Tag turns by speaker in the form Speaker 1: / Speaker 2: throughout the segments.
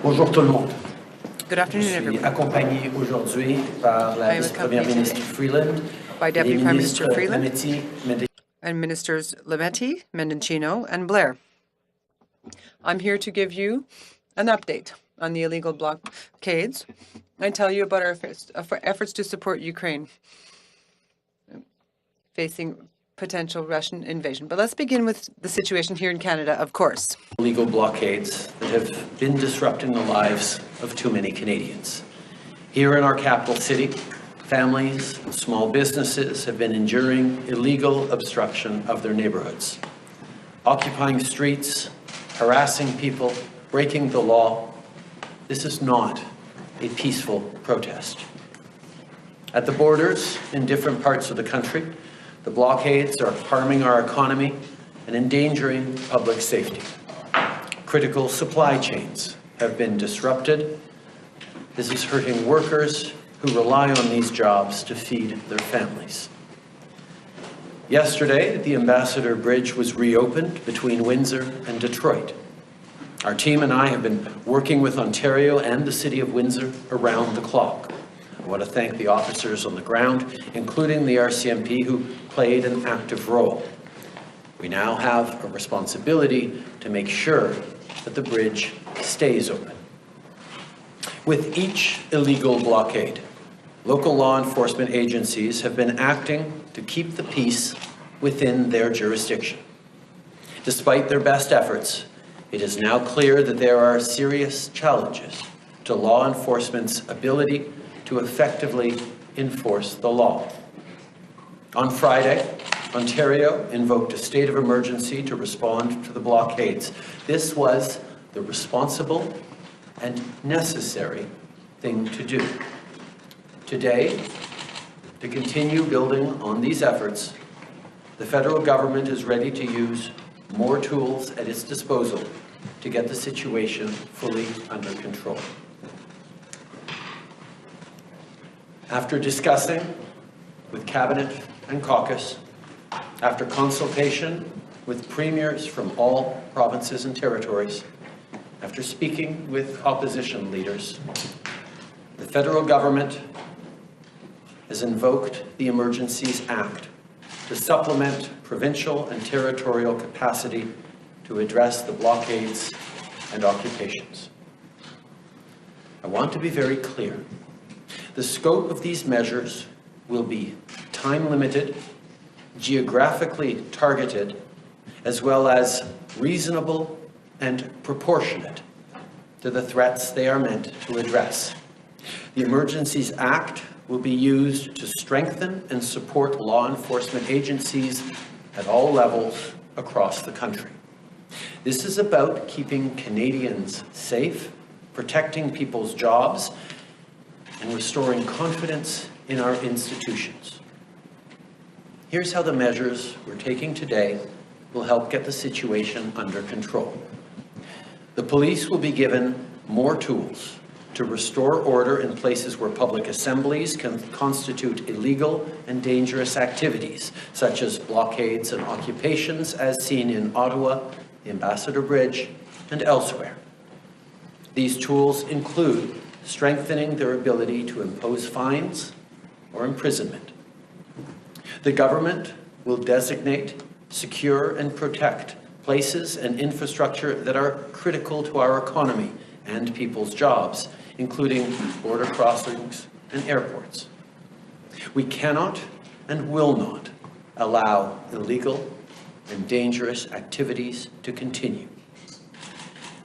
Speaker 1: Bonjour tout le monde.
Speaker 2: Good afternoon,
Speaker 1: Je suis
Speaker 2: everyone.
Speaker 1: accompagné aujourd'hui par la
Speaker 2: I am
Speaker 1: vice-première
Speaker 2: accompanied
Speaker 1: ministre Freeland,
Speaker 2: by
Speaker 1: les
Speaker 2: Deputy Prime
Speaker 1: ministres
Speaker 2: Minister Freeland
Speaker 1: Lametti,
Speaker 2: and Ministers Lametti, Mendocino, and Blair. I'm here to give you an update on the illegal blockades and tell you about our efforts to support Ukraine facing potential Russian invasion. But let's begin with the situation here in Canada, of course.
Speaker 1: illegal blockades that have been disrupting the lives of too many Canadians. Here in our capital city, families and small businesses have been enduring illegal obstruction of their neighborhoods, occupying streets, harassing people, breaking the law. This is not a peaceful protest. At the borders in different parts of the country, the blockades are harming our economy and endangering public safety. Critical supply chains have been disrupted. This is hurting workers who rely on these jobs to feed their families. Yesterday, the Ambassador Bridge was reopened between Windsor and Detroit. Our team and I have been working with Ontario and the City of Windsor around the clock. I want to thank the officers on the ground, including the RCMP, who played an active role. We now have a responsibility to make sure that the bridge stays open. With each illegal blockade, local law enforcement agencies have been acting to keep the peace within their jurisdiction. Despite their best efforts, it is now clear that there are serious challenges to law enforcement's ability to effectively enforce the law. On Friday, Ontario invoked a state of emergency to respond to the blockades. This was the responsible and necessary thing to do. Today, to continue building on these efforts, the federal government is ready to use more tools at its disposal to get the situation fully under control. After discussing with Cabinet and caucus, after consultation with premiers from all provinces and territories, after speaking with opposition leaders, the federal government has invoked the Emergencies Act to supplement provincial and territorial capacity to address the blockades and occupations. I want to be very clear. The scope of these measures will be time-limited, geographically targeted, as well as reasonable and proportionate to the threats they are meant to address. The Emergencies Act will be used to strengthen and support law enforcement agencies at all levels across the country. This is about keeping Canadians safe, protecting people's jobs, and restoring confidence in our institutions. Here's how the measures we're taking today will help get the situation under control. The police will be given more tools to restore order in places where public assemblies can constitute illegal and dangerous activities, such as blockades and occupations, as seen in Ottawa, the Ambassador Bridge, and elsewhere. These tools include strengthening their ability to impose fines or imprisonment. The government will designate, secure, and protect places and infrastructure that are critical to our economy and people's jobs, including border crossings and airports. We cannot and will not allow illegal and dangerous activities to continue.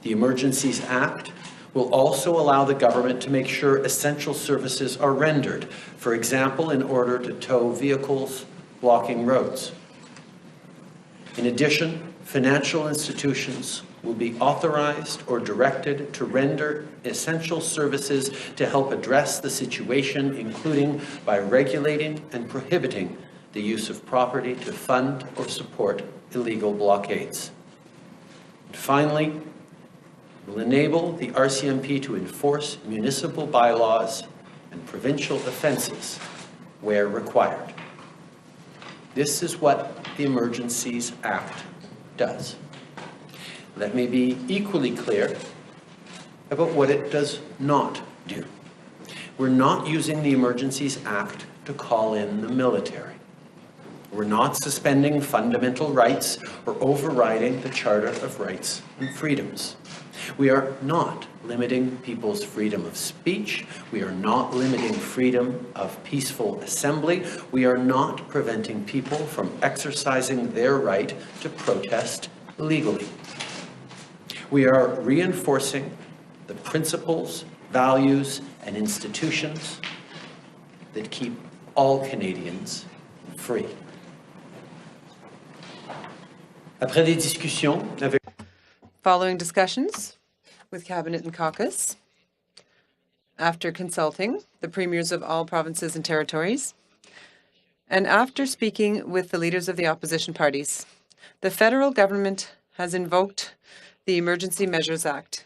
Speaker 1: The Emergencies Act will also allow the government to make sure essential services are rendered, for example, in order to tow vehicles blocking roads. In addition, financial institutions will be authorized or directed to render essential services to help address the situation, including by regulating and prohibiting the use of property to fund or support illegal blockades. And finally, will enable the RCMP to enforce municipal bylaws and provincial offences where required. This is what the Emergencies Act does. Let me be equally clear about what it does not do. We're not using the Emergencies Act to call in the military. We're not suspending fundamental rights or overriding the Charter of Rights and Freedoms. We are not limiting people's freedom of speech. We are not limiting freedom of peaceful assembly. We are not preventing people from exercising their right to protest legally. We are reinforcing the principles, values, and institutions that keep all Canadians free. Après des discussions avec
Speaker 2: Following discussions with Cabinet and Caucus, after consulting the premiers of all provinces and territories, and after speaking with the leaders of the opposition parties, the federal government has invoked the Emergency Measures Act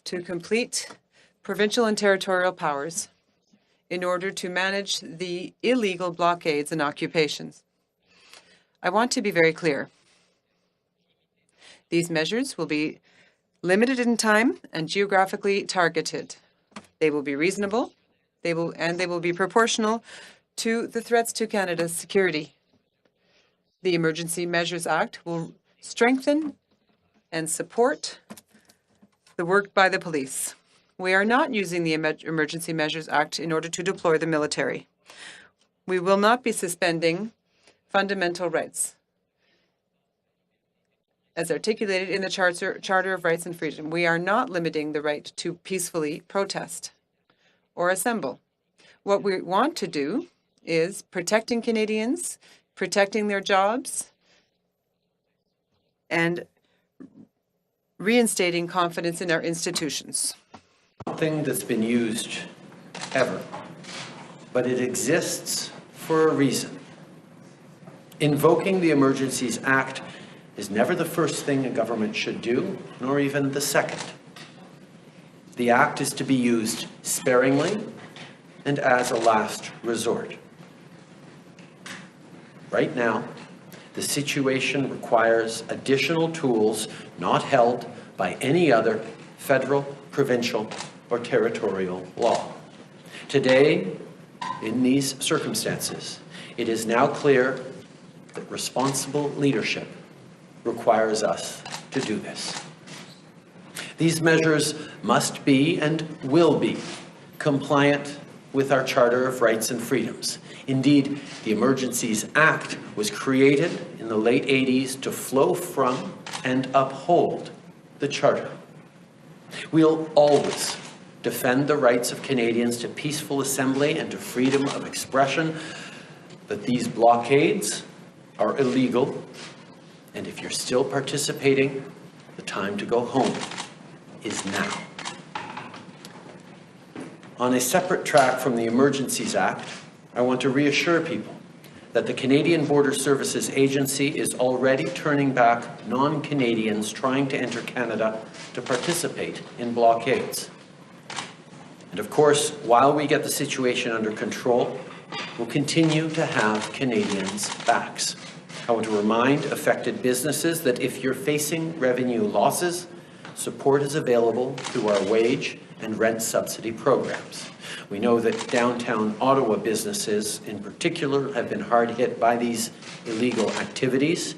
Speaker 2: to complete provincial and territorial powers in order to manage the illegal blockades and occupations. I want to be very clear. These measures will be limited in time and geographically targeted. They will be reasonable, they will be proportional to the threats to Canada's security. The Emergency Measures Act will strengthen and support the work by the police. We are not using the Emergency Measures Act in order to deploy the military. We will not be suspending fundamental rights as articulated in the Charter of Rights and Freedom. We are not limiting the right to peacefully protest or assemble. What we want to do is protecting Canadians, protecting their jobs, and reinstating confidence in our institutions.
Speaker 1: Something that's been used ever, but it exists for a reason. Invoking the Emergencies Act is never the first thing a government should do, nor even the second. The Act is to be used sparingly and as a last resort. Right now, the situation requires additional tools not held by any other federal, provincial, or territorial law. Today, in these circumstances, it is now clear that responsible leadership requires us to do this. These measures must be and will be compliant with our Charter of Rights and Freedoms. Indeed, the Emergencies Act was created in the late 80s to flow from and uphold the Charter. We'll always defend the rights of Canadians to peaceful assembly and to freedom of expression, but these blockades are illegal, and if you're still participating, the time to go home is now. On a separate track from the Emergencies Act, I want to reassure people that the Canadian Border Services Agency is already turning back non-Canadians trying to enter Canada to participate in blockades. And of course, while we get the situation under control, we'll continue to have Canadians' backs. I want to remind affected businesses that if you're facing revenue losses, support is available through our wage and rent subsidy programs. We know that downtown Ottawa businesses in particular have been hard hit by these illegal activities.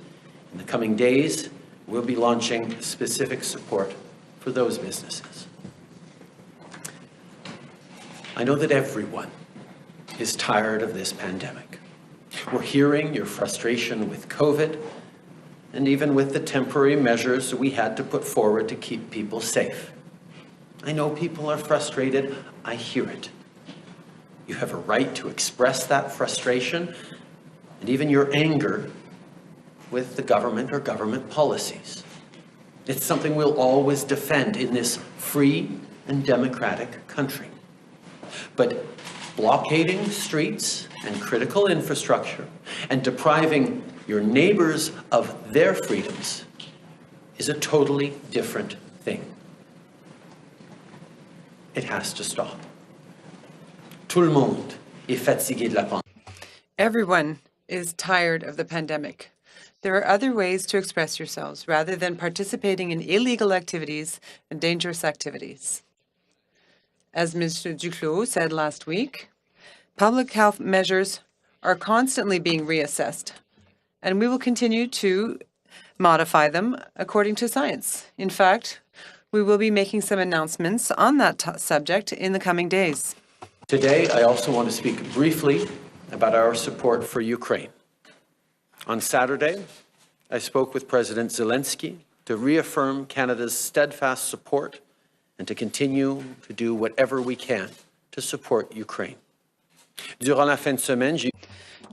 Speaker 1: In the coming days, we'll be launching specific support for those businesses. I know that everyone is tired of this pandemic. We're hearing your frustration with COVID and even with the temporary measures we had to put forward to keep people safe. I know people are frustrated. I hear it. You have a right to express that frustration and even your anger with the government or government policies. It's something we'll always defend in this free and democratic country. But blockading streets and critical infrastructure and depriving your neighbors of their freedoms is a totally different thing. It has to stop. Tout le monde est fatigué de la pandémie.
Speaker 2: Everyone is tired of the pandemic. There are other ways to express yourselves rather than participating in illegal activities and dangerous activities. As Minister Duclos said last week, public health measures are constantly being reassessed, and we will continue to modify them according to science. In fact, we will be making some announcements on that subject in the coming days.
Speaker 1: Today, I also want to speak briefly about our support for Ukraine. On Saturday, I spoke with President Zelensky to reaffirm Canada's steadfast support and to continue to do whatever we can to support Ukraine.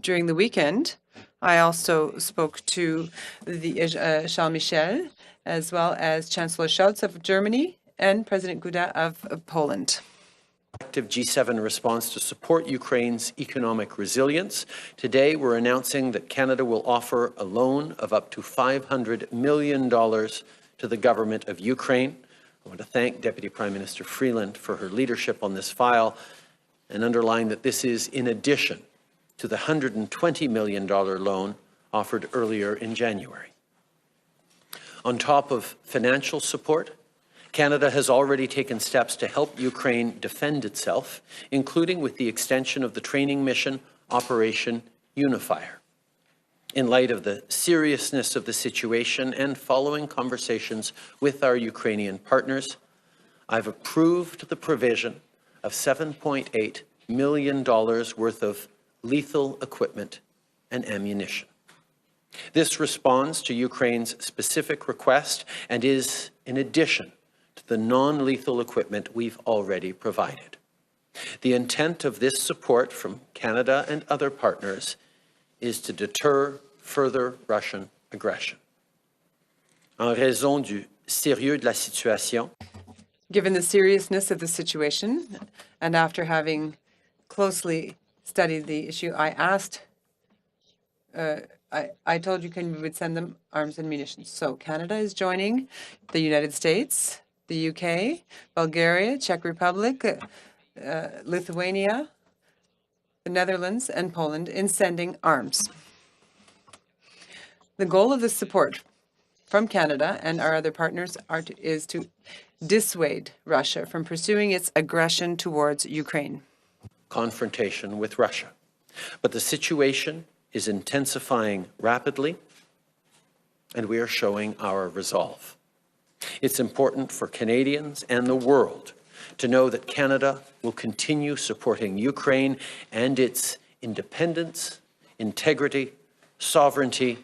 Speaker 2: During the weekend, I also spoke to the Charles Michel, as well as Chancellor Scholz of Germany and President Duda of Poland.
Speaker 1: Active G7 response to support Ukraine's economic resilience. Today, we're announcing that Canada will offer a loan of up to $500 million to the government of Ukraine. I want to thank Deputy Prime Minister Freeland for her leadership on this file and underline that this is in addition to the $120 million loan offered earlier in January. On top of financial support, Canada has already taken steps to help Ukraine defend itself, including with the extension of the training mission Operation Unifier. In light of the seriousness of the situation and following conversations with our Ukrainian partners, I've approved the provision of $7.8 million worth of lethal equipment and ammunition. This responds to Ukraine's specific request and is in addition to the non-lethal equipment we've already provided. The intent of this support from Canada and other partners is to deter further Russian aggression. En raison du sérieux de la situation,
Speaker 2: given the seriousness of the situation, and after having closely studied the issue, I asked, I told Ukraine we would send them arms and munitions. So Canada is joining the United States, the UK, Bulgaria, Czech Republic, Lithuania, the Netherlands, and Poland in sending arms. The goal of this support from Canada and our other partners is to dissuade Russia from pursuing its aggression towards Ukraine.
Speaker 1: Confrontation with Russia. But the situation is intensifying rapidly, and we are showing our resolve. It's important for Canadians and the world to know that Canada will continue supporting Ukraine and its independence, integrity, sovereignty,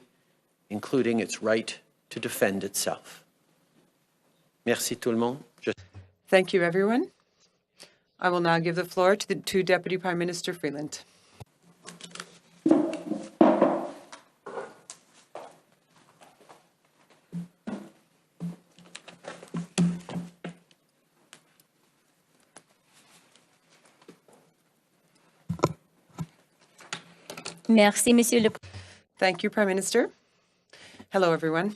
Speaker 1: including its right to defend itself. Merci tout le monde.
Speaker 2: Thank you, everyone. I will now give the floor to Deputy Prime Minister Freeland.
Speaker 3: Merci, Monsieur le
Speaker 2: Thank you, Prime Minister. Hello, everyone.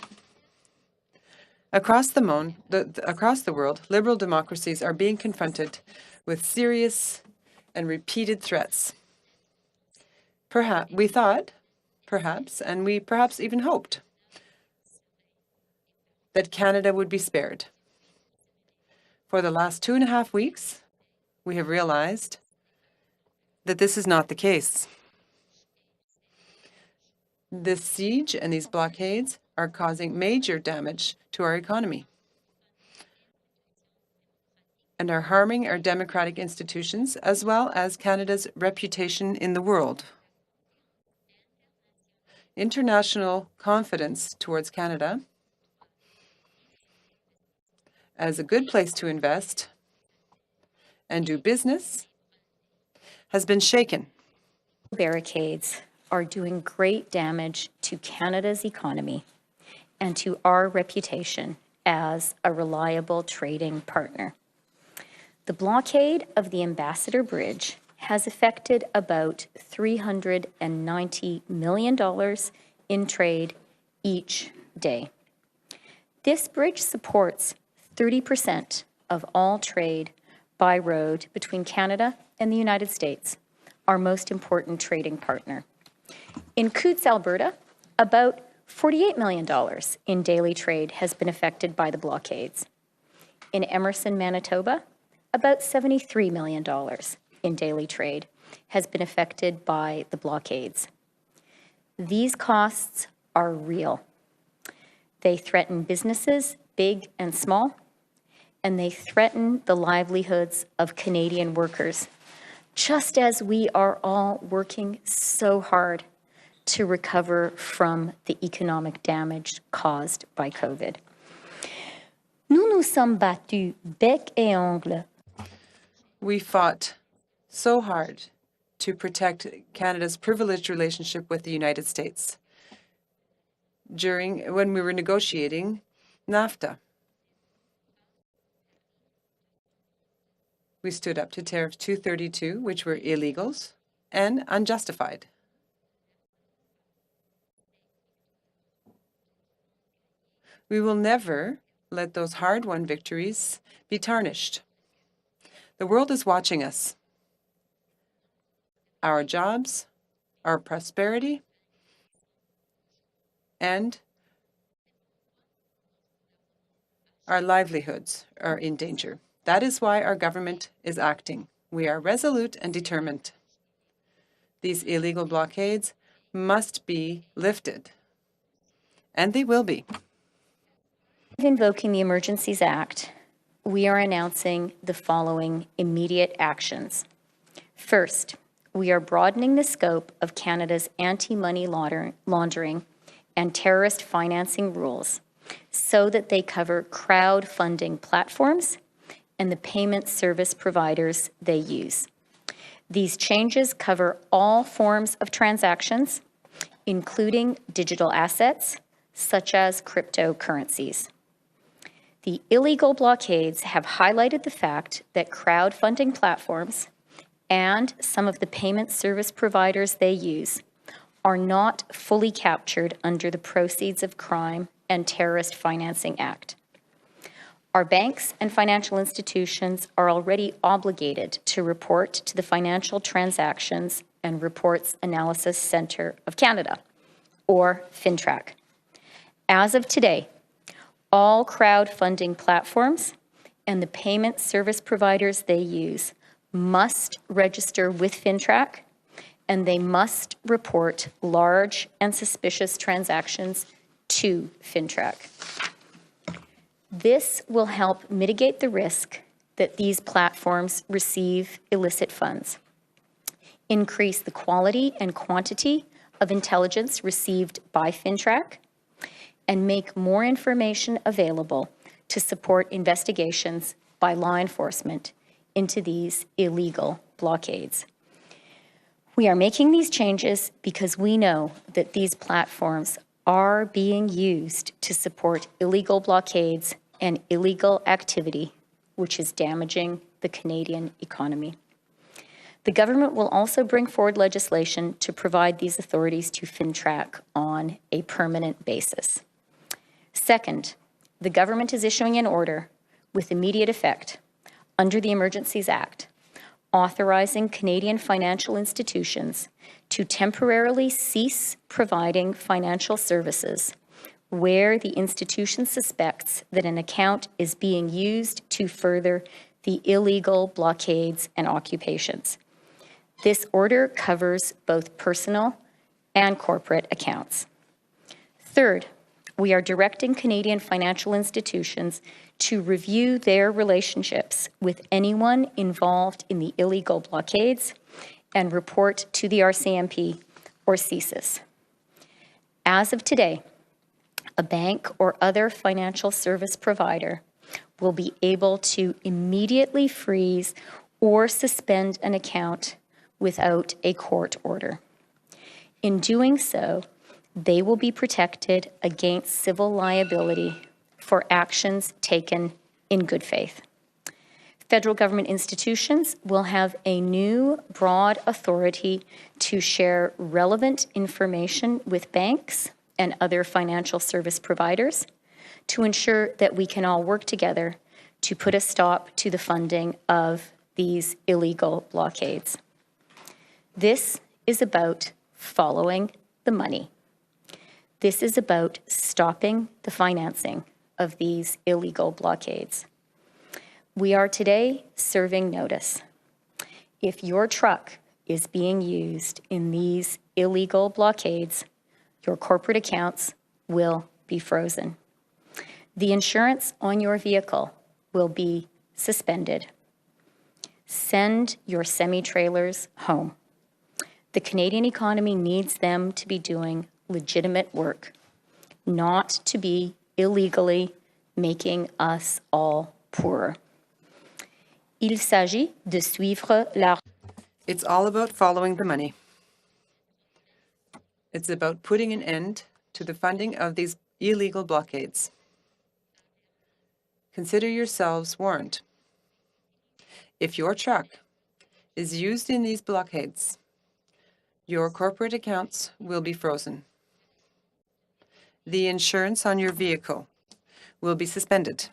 Speaker 2: Across the world, liberal democracies are being confronted with serious and repeated threats. We thought, and we perhaps even hoped, that Canada would be spared. For the last 2.5 weeks, we have realized that this is not the case. This siege and these blockades are causing major damage to our economy and are harming our democratic institutions as well as Canada's reputation in the world. International confidence towards Canada as a good place to invest and do business has been shaken.
Speaker 3: barricades are doing great damage to Canada's economy and to our reputation as a reliable trading partner. The blockade of the Ambassador Bridge has affected about $390 million in trade each day. This bridge supports 30% of all trade by road between Canada and the United States, our most important trading partner. In Coutts, Alberta, about $48 million in daily trade has been affected by the blockades. In Emerson, Manitoba, about $73 million in daily trade has been affected by the blockades. These costs are real. They threaten businesses, big and small, and they threaten the livelihoods of Canadian workers, just as we are all working so hard to recover from the economic damage caused by COVID. Nous nous sommes battus bec et ongle.
Speaker 2: We fought so hard to protect Canada's privileged relationship with the United States when we were negotiating NAFTA. We stood up to Tariff 232, which were illegals and unjustified. We will never let those hard-won victories be tarnished. The world is watching us. Our jobs, our prosperity, and our livelihoods are in danger. That is why our government is acting. We are resolute and determined. These illegal blockades must be lifted, and they will be.
Speaker 3: Invoking the Emergencies Act, we are announcing the following immediate actions. First, we are broadening the scope of Canada's anti-money laundering and terrorist financing rules so that they cover crowdfunding platforms and the payment service providers they use. These changes cover all forms of transactions, including digital assets, such as cryptocurrencies. The illegal blockades have highlighted the fact that crowdfunding platforms and some of the payment service providers they use are not fully captured under the Proceeds of Crime and Terrorist Financing Act. Our banks and financial institutions are already obligated to report to the Financial Transactions and Reports Analysis Centre of Canada, or FINTRAC. As of today, all crowdfunding platforms and the payment service providers they use must register with FINTRAC, and they must report large and suspicious transactions to FINTRAC. This will help mitigate the risk that these platforms receive illicit funds, increase the quality and quantity of intelligence received by FINTRAC, and make more information available to support investigations by law enforcement into these illegal blockades. We are making these changes because we know that these platforms are being used to support illegal blockades and illegal activity, which is damaging the Canadian economy. The government will also bring forward legislation to provide these authorities to FINTRAC on a permanent basis. Second, the government is issuing an order with immediate effect under the Emergencies Act, authorizing Canadian financial institutions to temporarily cease providing financial services where the institution suspects that an account is being used to further the illegal blockades and occupations. This order covers both personal and corporate accounts. Third, we are directing Canadian financial institutions to review their relationships with anyone involved in the illegal blockades and report to the RCMP or CSIS. As of today, a bank or other financial service provider will be able to immediately freeze or suspend an account without a court order. In doing so, they will be protected against civil liability for actions taken in good faith. Federal government institutions will have a new broad authority to share relevant information with banks and other financial service providers to ensure that we can all work together to put a stop to the funding of these illegal blockades. This is about following the money. This is about stopping the financing of these illegal blockades. We are today serving notice. If your truck is being used in these illegal blockades, your corporate accounts will be frozen. The insurance on your vehicle will be suspended. Send your semi-trailers home. The Canadian economy needs them to be doing legitimate work, not to be illegally making us all poorer. Il s'agit de suivre la...
Speaker 2: It's all about following the money. It's about putting an end to the funding of these illegal blockades. Consider yourselves warned. If your truck is used in these blockades, your corporate accounts will be frozen. The insurance on your vehicle will be suspended.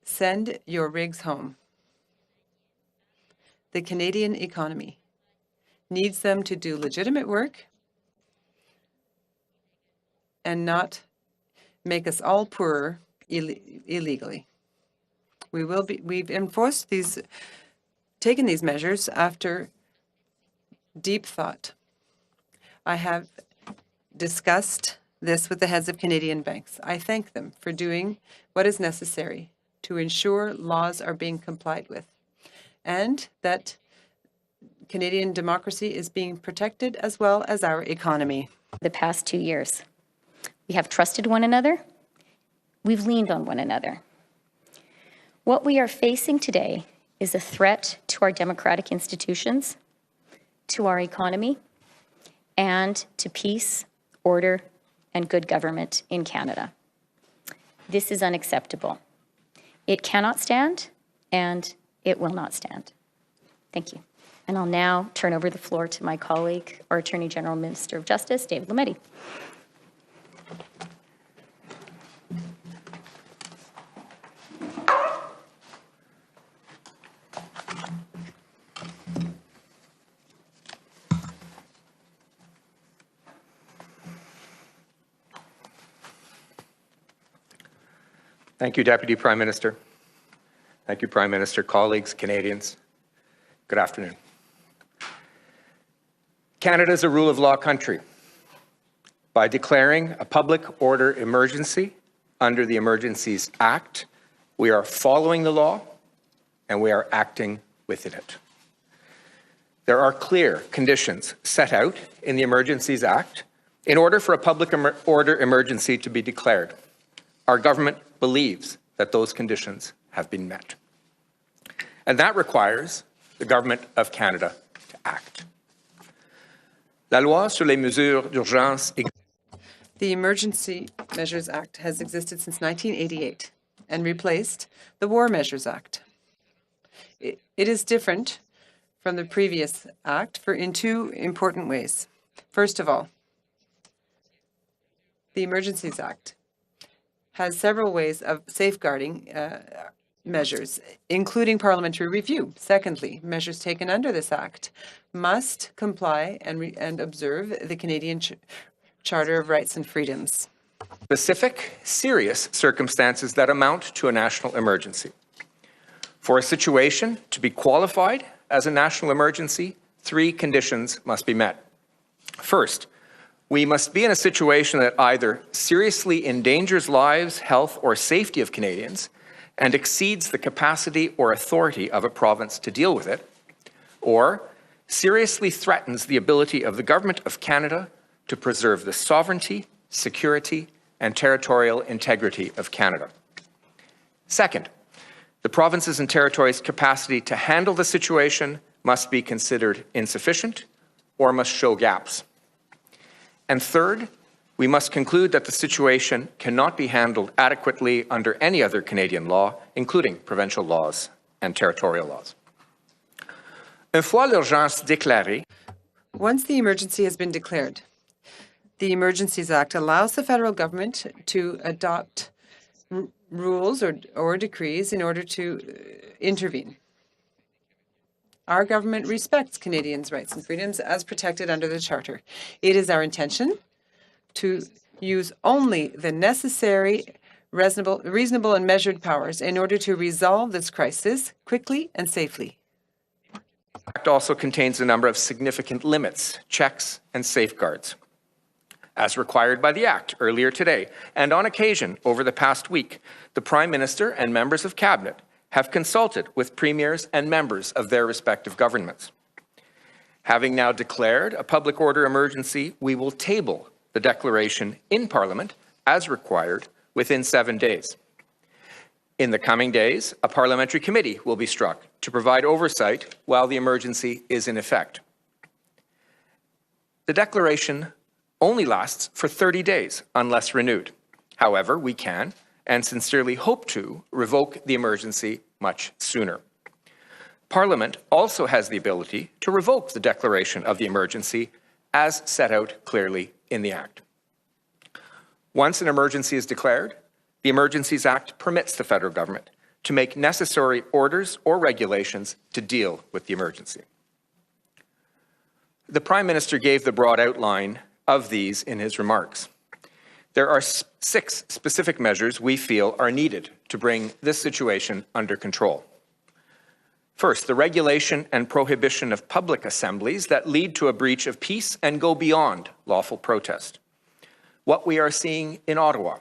Speaker 2: Send your rigs home. The Canadian economy needs them to do legitimate work and not make us all poorer illegally. We've taken these measures after deep thought. I have discussed this with the heads of Canadian banks. I thank them for doing what is necessary to ensure laws are being complied with and that Canadian democracy is being protected as well as our economy.
Speaker 3: The past 2 years, we have trusted one another. We've leaned on one another. What we are facing today is a threat to our democratic institutions, to our economy, and to peace, order, and good government in Canada. This is unacceptable. It cannot stand, and it will not stand. Thank you. And I'll now turn over the floor to my colleague, our Attorney General, Minister of Justice, David Lametti.
Speaker 4: Thank you, Deputy Prime Minister. Thank you, Prime Minister, colleagues, Canadians. Good afternoon. Canada is a rule of law country. By declaring a public order emergency under the Emergencies Act, we are following the law and we are acting within it. There are clear conditions set out in the Emergencies Act in order for a public order emergency to be declared. Our government believes that those conditions have been met. And that requires the Government of Canada to act. La loi sur les mesures d'urgence.
Speaker 2: The Emergency Measures Act has existed since 1988 and replaced the War Measures Act. It is different from the previous act in two important ways. First of all, the Emergencies Act has several ways of safeguarding measures, including parliamentary review. Secondly, measures taken under this act must comply and observe the Canadian Charter of Rights and Freedoms.
Speaker 4: Specific, serious circumstances that amount to a national emergency. For a situation to be qualified as a national emergency, 3 conditions must be met. First, we must be in a situation that either seriously endangers lives, health, or safety of Canadians and exceeds the capacity or authority of a province to deal with it, or seriously threatens the ability of the Government of Canada to preserve the sovereignty, security, and territorial integrity of Canada. Second, the provinces and territories' capacity to handle the situation must be considered insufficient or must show gaps. And third, we must conclude that the situation cannot be handled adequately under any other Canadian law, including provincial laws and territorial laws. Une fois l'urgence déclarée,
Speaker 2: once the emergency has been declared, the Emergencies Act allows the federal government to adopt rules or decrees in order to intervene. Our government respects Canadians' rights and freedoms as protected under the Charter. It is our intention to use only the necessary, reasonable and measured powers in order to resolve this crisis quickly and safely.
Speaker 4: The Act also contains a number of significant limits, checks, and safeguards. As required by the Act earlier today, and on occasion over the past week, the Prime Minister and members of Cabinet have consulted with premiers and members of their respective governments. Having now declared a public order emergency, we will table the declaration in Parliament as required within 7 days. In the coming days, a parliamentary committee will be struck to provide oversight while the emergency is in effect. The declaration only lasts for 30 days unless renewed. However, we can and sincerely hope to revoke the emergency much sooner. Parliament also has the ability to revoke the declaration of the emergency as set out clearly in the Act. Once an emergency is declared, the Emergencies Act permits the federal government to make necessary orders or regulations to deal with the emergency. The Prime Minister gave the broad outline of these in his remarks. There are 6 specific measures we feel are needed to bring this situation under control. First, the regulation and prohibition of public assemblies that lead to a breach of peace and go beyond lawful protest. What we are seeing in Ottawa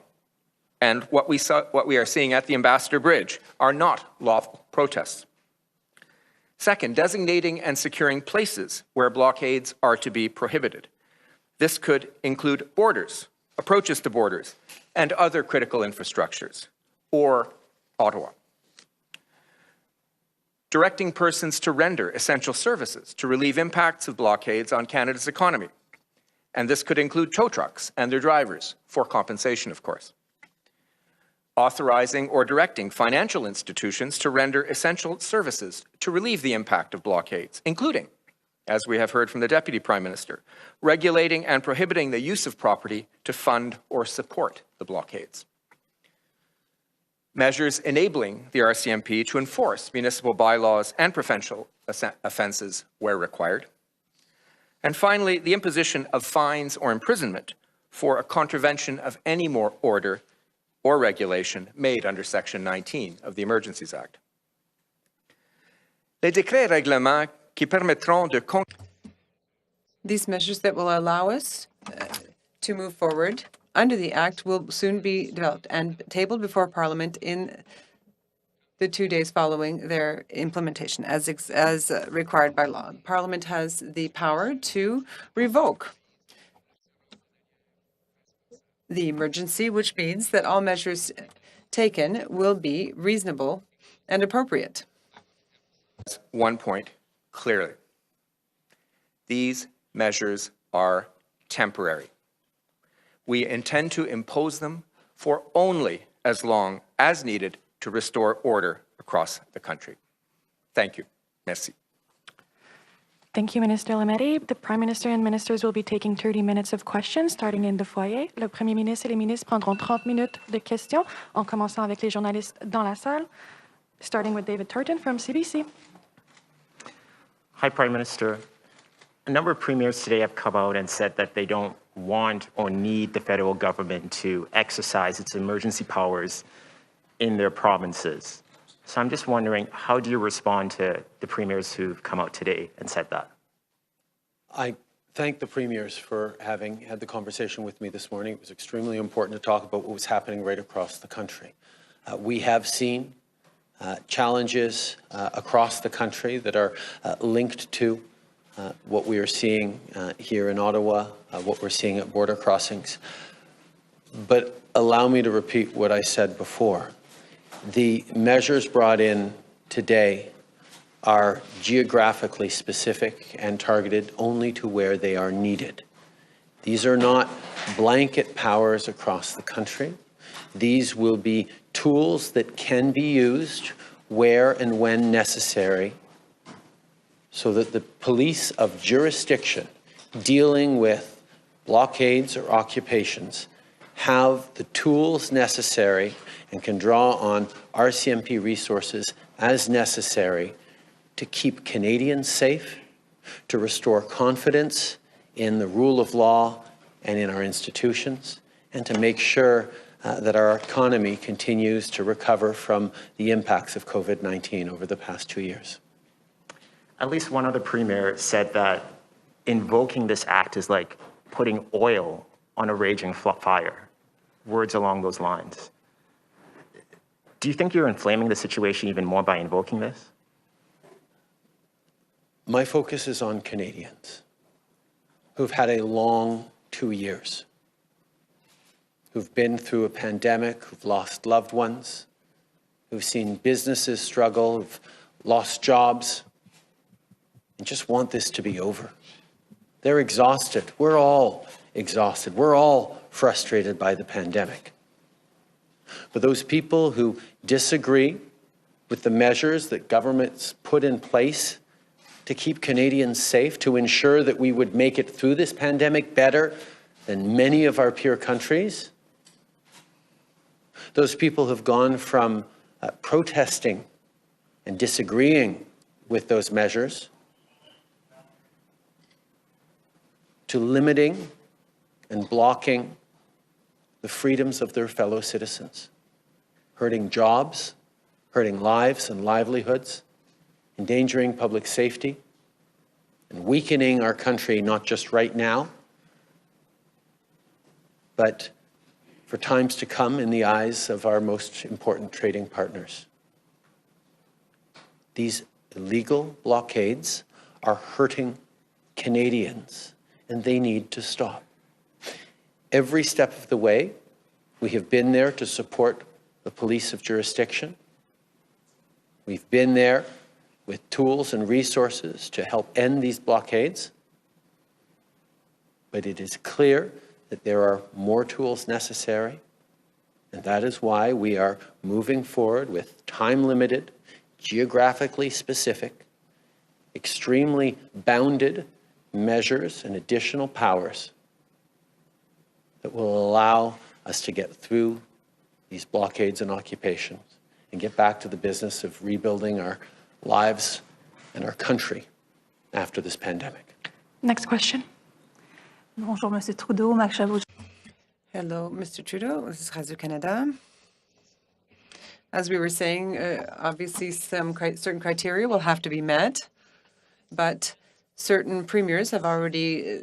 Speaker 4: and what we are seeing at the Ambassador Bridge are not lawful protests. Second, designating and securing places where blockades are to be prohibited. This could include borders, approaches to borders, and other critical infrastructures, or Ottawa. Directing persons to render essential services to relieve impacts of blockades on Canada's economy. And this could include tow trucks and their drivers, for compensation, of course. Authorizing or directing financial institutions to render essential services to relieve the impact of blockades, including, as we have heard from the Deputy Prime Minister, regulating and prohibiting the use of property to fund or support the blockades. Measures enabling the RCMP to enforce municipal bylaws and provincial offences where required. And finally, the imposition of fines or imprisonment for a contravention of any more order or regulation made under Section 19 of the Emergencies Act. Les décrets et règlements qui permettront de
Speaker 2: These measures that will allow us to move forward under the Act will soon be developed and tabled before Parliament in the 2 days following their implementation, as required by law. Parliament has the power to revoke the emergency, which means that all measures taken will be reasonable and appropriate.
Speaker 4: One point clearly. These measures are temporary. We intend to impose them for only as long as needed to restore order across the country. Thank you. Merci.
Speaker 5: Thank you, Minister Lametti. The Prime Minister and ministers will be taking 30 minutes of questions, starting in the foyer. Le Premier ministre et les ministres prendront 30 minutes de questions, en commençant avec les journalistes dans la salle, starting with David Turton from CBC.
Speaker 6: Hi, Prime Minister. A number of premiers today have come out and said that they don't want or need the federal government to exercise its emergency powers in their provinces. So I'm just wondering, how do you respond to the premiers who've come out today and said that?
Speaker 1: I thank the premiers for having had the conversation with me this morning. It was extremely important to talk about what was happening right across the country. We have seen challenges across the country that are linked to what we are seeing here in Ottawa, what we're seeing at border crossings. But allow me to repeat what I said before. The measures brought in today are geographically specific and targeted only to where they are needed. These are not blanket powers across the country. These will be tools that can be used where and when necessary so that the police of jurisdiction dealing with blockades or occupations have the tools necessary and can draw on RCMP resources as necessary to keep Canadians safe, to restore confidence in the rule of law and in our institutions, and to make sure that our economy continues to recover from the impacts of COVID-19 over the past 2 years.
Speaker 6: At least one other premier said that invoking this act is like putting oil on a raging fire. Words along those lines. Do you think you're inflaming the situation even more by invoking this?
Speaker 1: My focus is on Canadians who've had a long 2 years, who've been through a pandemic, who've lost loved ones, who've seen businesses struggle, who've lost jobs, and just want this to be over. They're exhausted. We're all exhausted. We're all frustrated by the pandemic. But those people who disagree with the measures that governments put in place to keep Canadians safe, to ensure that we would make it through this pandemic better than many of our peer countries, those people have gone from protesting and disagreeing with those measures to limiting and blocking the freedoms of their fellow citizens, hurting jobs, hurting lives and livelihoods, endangering public safety, and weakening our country not just right now, but for times to come in the eyes of our most important trading partners. These illegal blockades are hurting Canadians, and they need to stop. Every step of the way, we have been there to support the police of jurisdiction. We've been there with tools and resources to help end these blockades. But it is clear that there are more tools necessary, and that is why we are moving forward with time-limited, geographically specific, extremely bounded measures and additional powers that will allow us to get through these blockades and occupations and get back to the business of rebuilding our lives and our country after this pandemic.
Speaker 5: Next question.
Speaker 7: Bonjour, Monsieur Trudeau. Marc Chabot.
Speaker 2: Hello, Mr. Trudeau. This is Radio-Canada. As we were saying, obviously some certain criteria will have to be met, but certain premiers have already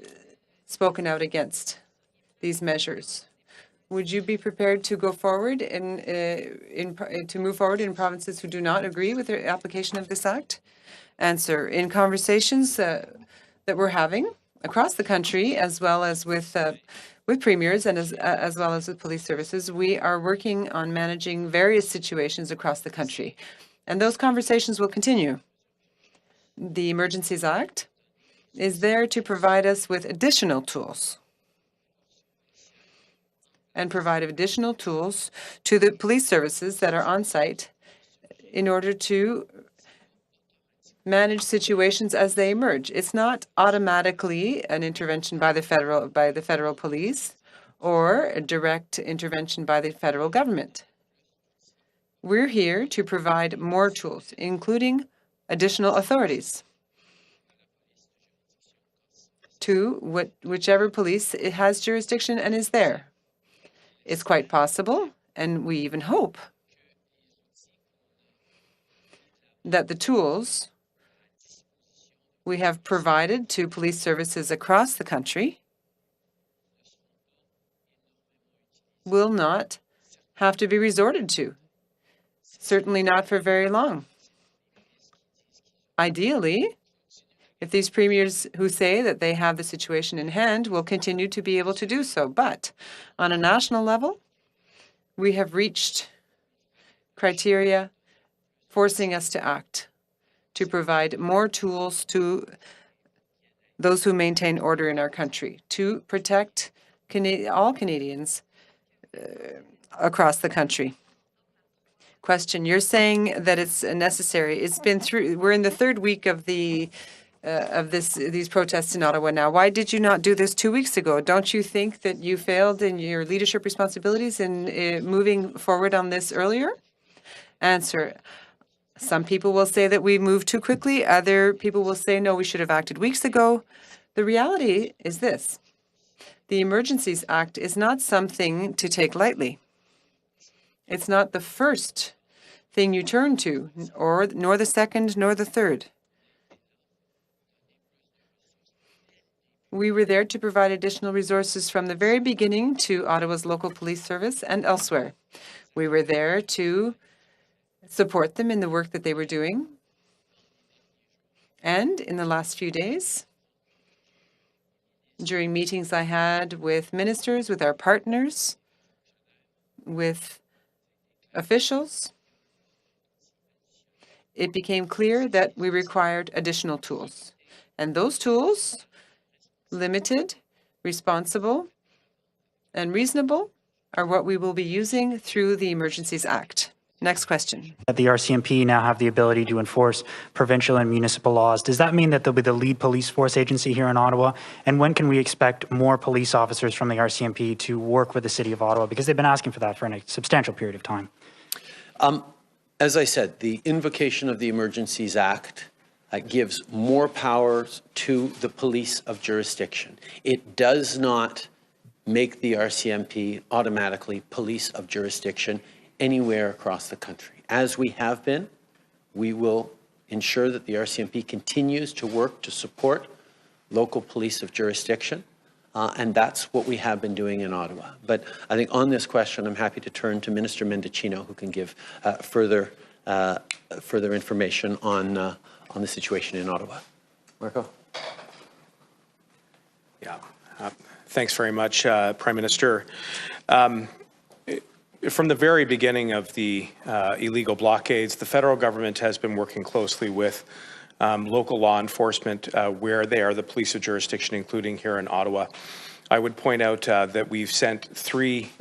Speaker 2: spoken out against these measures. Would you be prepared to go forward to move forward in provinces who do not agree with the application of this act? Answer: in conversations that we're having across the country, as well as with premiers and as well as with police services, we are working on managing various situations across the country, and those conversations will continue. The Emergencies Act is there to provide us with additional tools and provide additional tools to the police services that are on site in order to manage situations as they emerge. It's not automatically an intervention by the federal police or a direct intervention by the federal government. We're here to provide more tools, including additional authorities, to whichever police has jurisdiction and is there. It's quite possible, and we even hope, that the tools we have provided to police services across the country will not have to be resorted to, certainly not for very long. Ideally, if these premiers who say that they have the situation in hand will continue to be able to do so. But on a national level, we have reached criteria forcing us to act, to provide more tools to those who maintain order in our country, to protect all Canadians across the country. Question: you're saying that it's necessary. It's been we're in the third week of these protests in Ottawa now. Why did you not do this 2 weeks ago? Don't you think that you failed in your leadership responsibilities in moving forward on this earlier? Answer: Some people will say that we moved too quickly. Other people will say, no, we should have acted weeks ago. The reality is this. The Emergencies Act is not something to take lightly. It's not the first thing you turn to, nor the second, nor the third. We were there to provide additional resources from the very beginning to Ottawa's local police service and elsewhere. We were there to support them in the work that they were doing. And in the last few days, during meetings I had with ministers, with our partners, with officials, it became clear that we required additional tools. And those tools, limited, responsible, and reasonable, are what we will be using through the Emergencies Act. Next question.
Speaker 8: The RCMP now have the ability to enforce provincial and municipal laws. Does that mean that they'll be the lead police force agency here in Ottawa? And when can we expect more police officers from the RCMP to work with the City of Ottawa? Because they've been asking for that for a substantial period of time.
Speaker 1: As I said, the invocation of the Emergencies Act gives more powers to the police of jurisdiction. It does not make the RCMP automatically police of jurisdiction anywhere across the country. As we have been, we will ensure that the RCMP continues to work to support local police of jurisdiction, and that's what we have been doing in Ottawa. But I think on this question, I'm happy to turn to Minister Mendicino, who can give further information on the situation in Ottawa. Marco?
Speaker 9: Yeah, thanks very much, Prime Minister. From the very beginning of the illegal blockades, the federal government has been working closely with local law enforcement where they are the police of jurisdiction, including here in Ottawa. I would point out that we've sent 3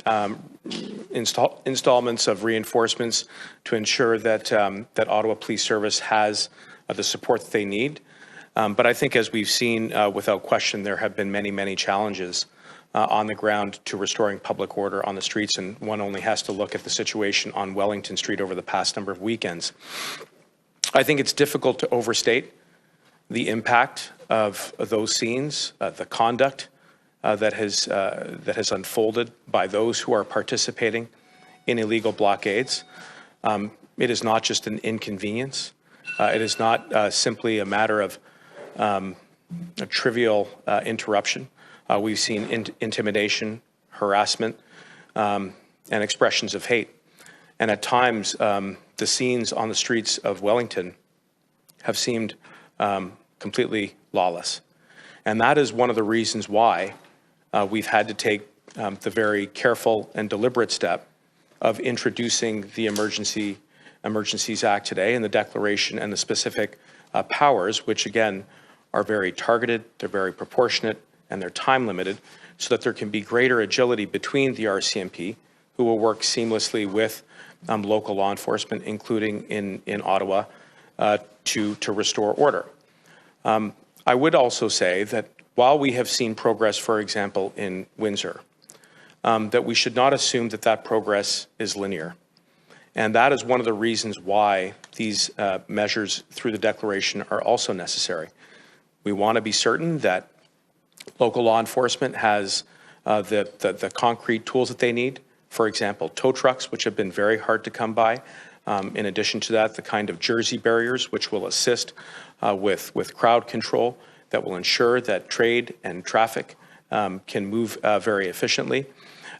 Speaker 9: installments of reinforcements to ensure that that Ottawa Police Service has the support that they need. But I think, as we've seen, without question, there have been many, many challenges on the ground to restoring public order on the streets, and one only has to look at the situation on Wellington Street over the past number of weekends. I think it's difficult to overstate the impact of those scenes, the conduct that has unfolded by those who are participating in illegal blockades. It is not just an inconvenience. It is not simply a matter of a trivial interruption. We've seen intimidation, harassment, and expressions of hate. And at times, the scenes on the streets of Wellington have seemed completely lawless. And that is one of the reasons why we've had to take the very careful and deliberate step of introducing the Emergencies Act today, and the declaration and the specific powers, which again are very targeted, they're very proportionate, and they're time limited, so that there can be greater agility between the RCMP, who will work seamlessly with local law enforcement, including in Ottawa, to restore order. I would also say that while we have seen progress, for example, in Windsor, that we should not assume that that progress is linear. And that is one of the reasons why these measures through the declaration are also necessary. We want to be certain that local law enforcement has the concrete tools that they need. For example, tow trucks, which have been very hard to come by. In addition to that, the kind of jersey barriers, which will assist with crowd control, that will ensure that trade and traffic can move very efficiently.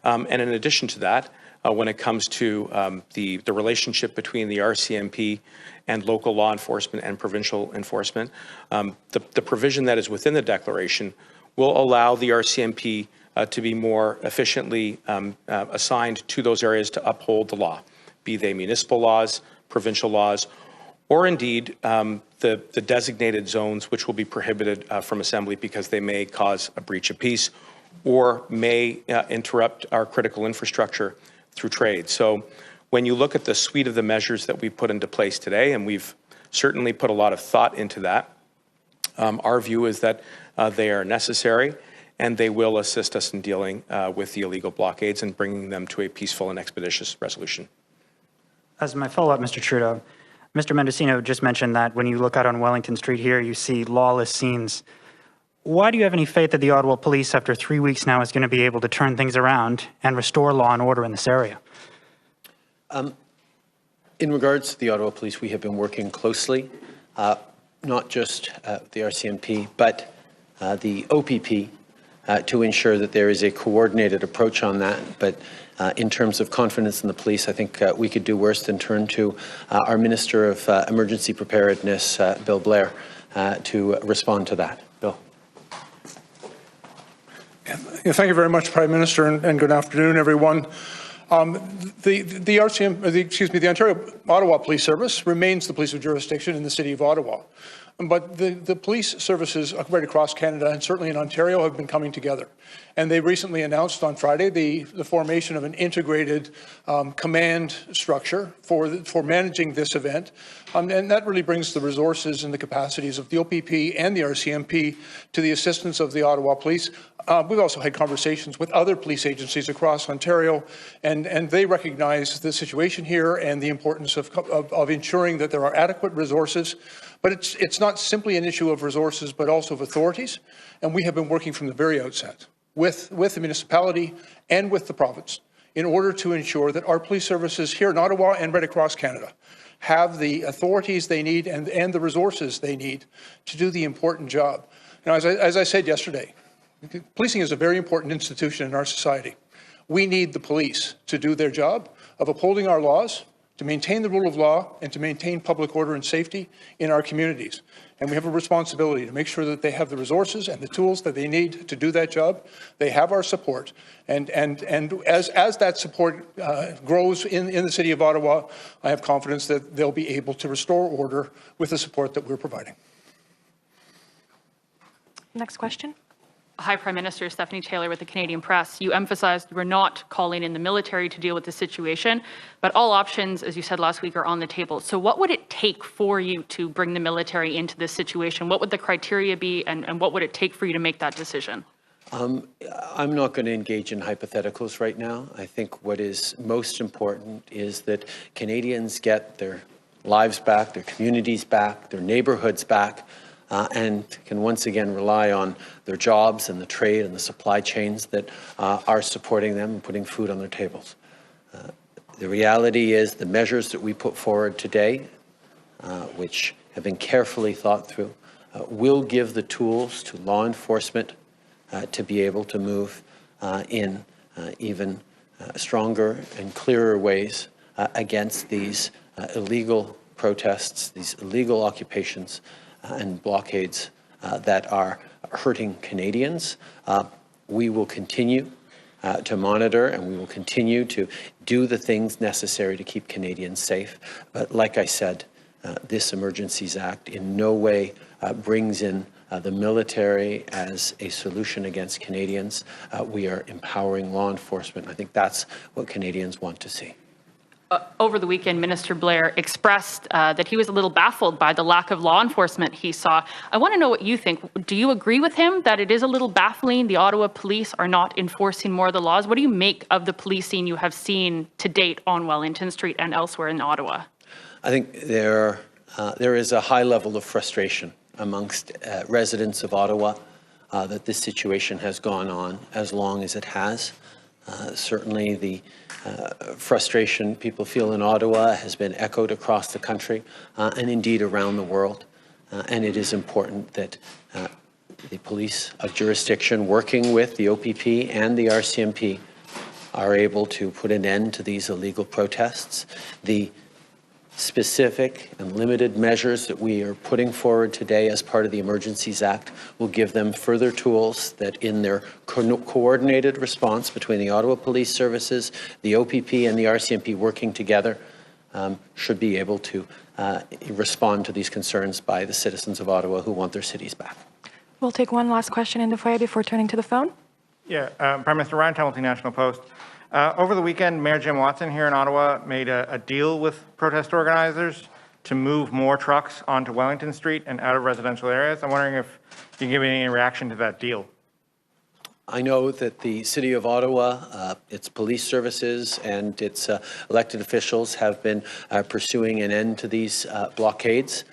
Speaker 9: And in addition to that, when it comes to the relationship between the RCMP and local law enforcement and provincial enforcement, the provision that is within the declaration will allow the RCMP to be more efficiently assigned to those areas to uphold the law, be they municipal laws, provincial laws, or indeed the designated zones which will be prohibited from assembly because they may cause a breach of peace or may interrupt our critical infrastructure through trade. So when you look at the suite of the measures that we put into place today, and we've certainly put a lot of thought into that, our view is that they are necessary and they will assist us in dealing with the illegal blockades and bringing them to a peaceful and expeditious resolution.
Speaker 8: As my follow-up, Mr. Trudeau, Mr. Mendocino just mentioned that when you look out on Wellington Street here, you see lawless scenes. Why do you have any faith that the Ottawa Police, after 3 weeks now, is going to be able to turn things around and restore law and order in this area?
Speaker 1: In regards to the Ottawa Police, we have been working closely, not just the RCMP, but the OPP, to ensure that there is a coordinated approach on that. But in terms of confidence in the police, I think we could do worse than turn to our Minister of Emergency Preparedness, Bill Blair, to respond to that. Bill.
Speaker 10: Yeah, thank you very much, Prime Minister, and good afternoon, everyone. The Ontario Ottawa Police Service remains the police of jurisdiction in the City of Ottawa. But the police services right across Canada and certainly in Ontario have been coming together. And they recently announced on Friday the formation of an integrated command structure for managing this event. And that really brings the resources and the capacities of the OPP and the RCMP to the assistance of the Ottawa Police. We've also had conversations with other police agencies across Ontario, and they recognize the situation here and the importance of ensuring that there are adequate resources. But it's not simply an issue of resources, but also of authorities. And we have been working from the very outset with the municipality and with the province in order to ensure that our police services here in Ottawa and right across Canada have the authorities they need and the resources they need to do the important job. Now, as I said yesterday, policing is a very important institution in our society. We need the police to do their job of upholding our laws, to maintain the rule of law, and to maintain public order and safety in our communities. And we have a responsibility to make sure that they have the resources and the tools that they need to do that job. They have our support. And as that support grows in the City of Ottawa, I have confidence that they'll be able to restore order with the support that we're providing.
Speaker 5: Next question.
Speaker 11: Hi, Prime Minister. Stephanie Taylor with the Canadian Press. You emphasized you were not calling in the military to deal with the situation, but all options, as you said last week, are on the table. So what would it take for you to bring the military into this situation? What would the criteria be, and what would it take for you to make that decision?
Speaker 1: I'm not going to engage in hypotheticals right now. I think what is most important is that Canadians get their lives back, their communities back, their neighborhoods back, and can once again rely on their jobs and the trade and the supply chains that are supporting them and putting food on their tables. The reality is the measures that we put forward today, which have been carefully thought through, will give the tools to law enforcement to be able to move in even stronger and clearer ways against these illegal protests, these illegal occupations, and blockades that are hurting Canadians. We will continue to monitor, and we will continue to do the things necessary to keep Canadians safe. But like I said, this Emergencies Act in no way brings in the military as a solution against Canadians. We are empowering law enforcement. I think that's what Canadians want to see.
Speaker 11: Over the weekend, Minister Blair expressed that he was a little baffled by the lack of law enforcement he saw. I want to know what you think. Do you agree with him that it is a little baffling the Ottawa police are not enforcing more of the laws? What do you make of the policing you have seen to date on Wellington Street and elsewhere in Ottawa?
Speaker 1: I think there is a high level of frustration amongst residents of Ottawa that this situation has gone on as long as it has. Certainly the frustration people feel in Ottawa has been echoed across the country and indeed around the world. And it is important that the police of jurisdiction working with the OPP and the RCMP are able to put an end to these illegal protests. The specific and limited measures that we are putting forward today as part of the Emergencies Act will give them further tools that in their coordinated response between the Ottawa Police Services, the OPP and the RCMP working together should be able to respond to these concerns by the citizens of Ottawa who want their cities back.
Speaker 5: We'll take one last question in the foyer before turning to the phone.
Speaker 12: Yeah, Prime Minister Ryan Hamilton, National Post. Over the weekend, Mayor Jim Watson here in Ottawa made a deal with protest organizers to move more trucks onto Wellington Street and out of residential areas. I'm wondering if you can give me any reaction to that deal.
Speaker 1: I know that the City of Ottawa, its police services and its elected officials have been pursuing an end to these blockades.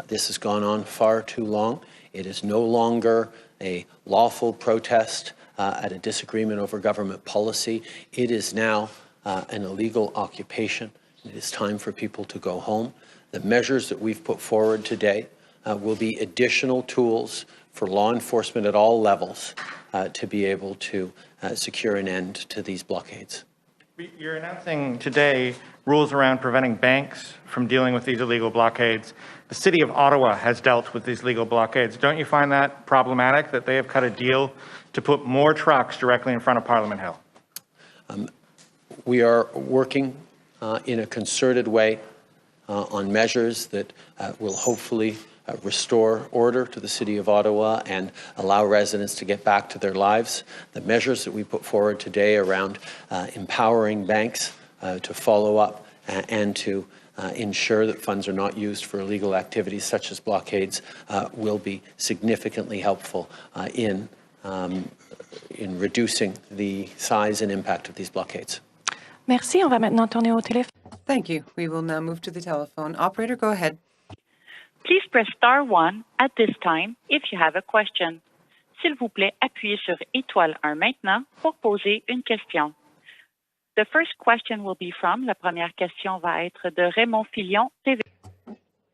Speaker 1: This has gone on far too long. It is no longer a lawful protest at a disagreement over government policy. It is now an illegal occupation. It is time for people to go home. The measures that we've put forward today will be additional tools for law enforcement at all levels to be able to secure an end to these blockades.
Speaker 12: You're announcing today rules around preventing banks from dealing with these illegal blockades. The City of Ottawa has dealt with these legal blockades. Don't you find that problematic, that they have cut a deal to put more trucks directly in front of Parliament Hill?
Speaker 1: We are working in a concerted way on measures that will hopefully restore order to the City of Ottawa and allow residents to get back to their lives. The measures that we put forward today around empowering banks to follow up and to ensure that funds are not used for illegal activities such as blockades will be significantly helpful in reducing the size and impact of these blockades.
Speaker 5: Merci. On va maintenant tourner au téléphone.
Speaker 2: Thank you. We will now move to the telephone. Operator, go ahead.
Speaker 13: Please press star 1 at this time if you have a question. S'il vous plaît, appuyez sur étoile 1 maintenant pour poser une question. The first question will be from, la première question va être de Raymond Fillon, TVA.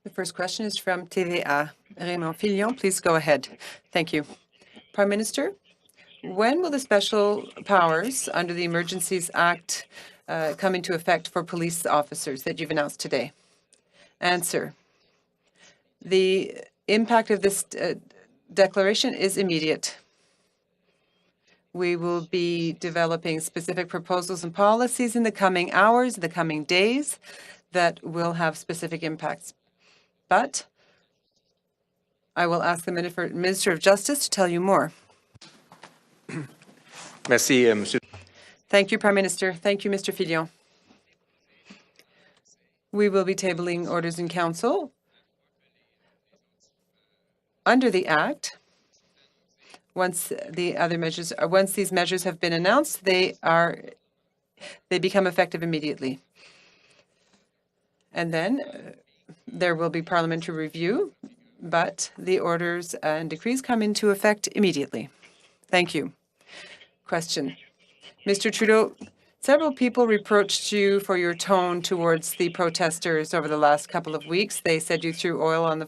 Speaker 2: The first question is from TVA. Raymond Fillon, please go ahead. Thank you. Prime Minister, when will the special powers under the Emergencies Act come into effect for police officers that you've announced today? Answer. The impact of this declaration is immediate. We will be developing specific proposals and policies in the coming hours, the coming days, that will have specific impacts. But I will ask the Minister of Justice to tell you more.
Speaker 4: Merci, Monsieur.
Speaker 2: Thank you, Prime Minister. Thank you, Mr. Fillon. We will be tabling orders in Council under the Act. Once these measures have been announced, they become effective immediately. And then there will be parliamentary review, but the orders and decrees come into effect immediately. Thank you. Question. Mr. Trudeau, several people reproached you for your tone towards the protesters over the last couple of weeks. They said you threw oil on the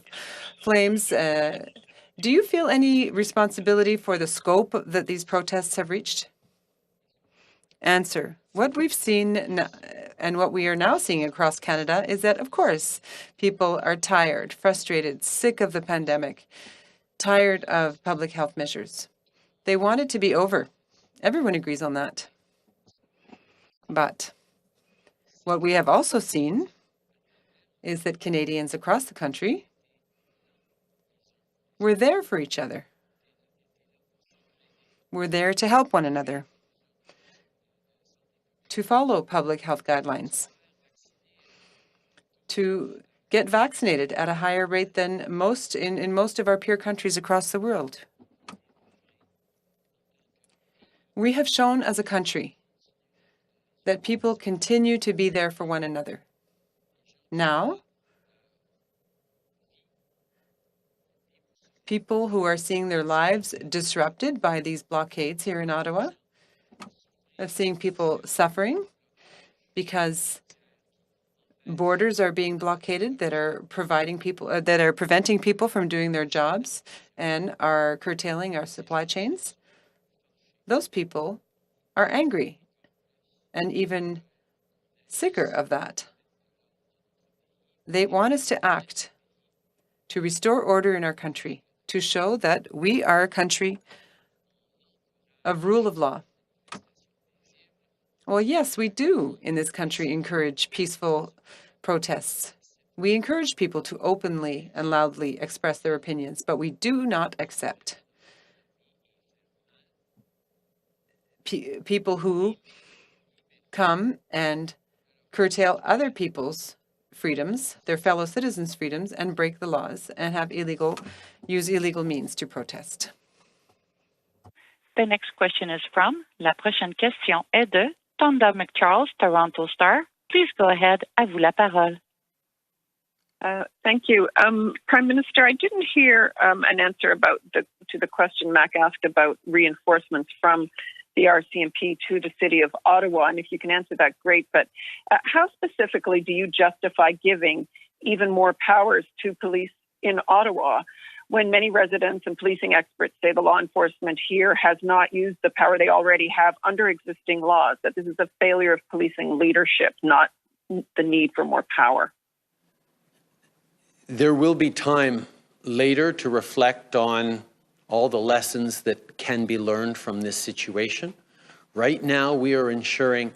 Speaker 2: flames. Do you feel any responsibility for the scope that these protests have reached? Answer. What we've seen and what we are now seeing across Canada is that, of course, people are tired, frustrated, sick of the pandemic, tired of public health measures. They want it to be over. Everyone agrees on that. But what we have also seen is that Canadians across the country were there for each other. We're there to help one another, to follow public health guidelines, to get vaccinated at a higher rate than in most of our peer countries across the world. We have shown as a country that people continue to be there for one another. Now, people who are seeing their lives disrupted by these blockades here in Ottawa, of seeing people suffering because borders are being blockaded that are preventing people from doing their jobs and are curtailing our supply chains. Those people are angry and even sicker of that. They want us to act, to restore order in our country, to show that we are a country of rule of law. Well, yes, we do in this country encourage peaceful protests. We encourage people to openly and loudly express their opinions, but we do not accept people who come and curtail other people's freedoms, their fellow citizens' freedoms, and break the laws and use illegal means to protest.
Speaker 13: The next question is from, la prochaine question est de Tonda McCharles, Toronto Star. Please go ahead, à vous la parole.
Speaker 14: Thank you. Prime Minister, I didn't hear an answer to the question Mac asked about reinforcements from the RCMP to the City of Ottawa. And if you can answer that, great. But how specifically do you justify giving even more powers to police in Ottawa when many residents and policing experts say the law enforcement here has not used the power they already have under existing laws, that this is a failure of policing leadership, not the need for more power?
Speaker 1: There will be time later to reflect on all the lessons that can be learned from this situation. Right now, we are ensuring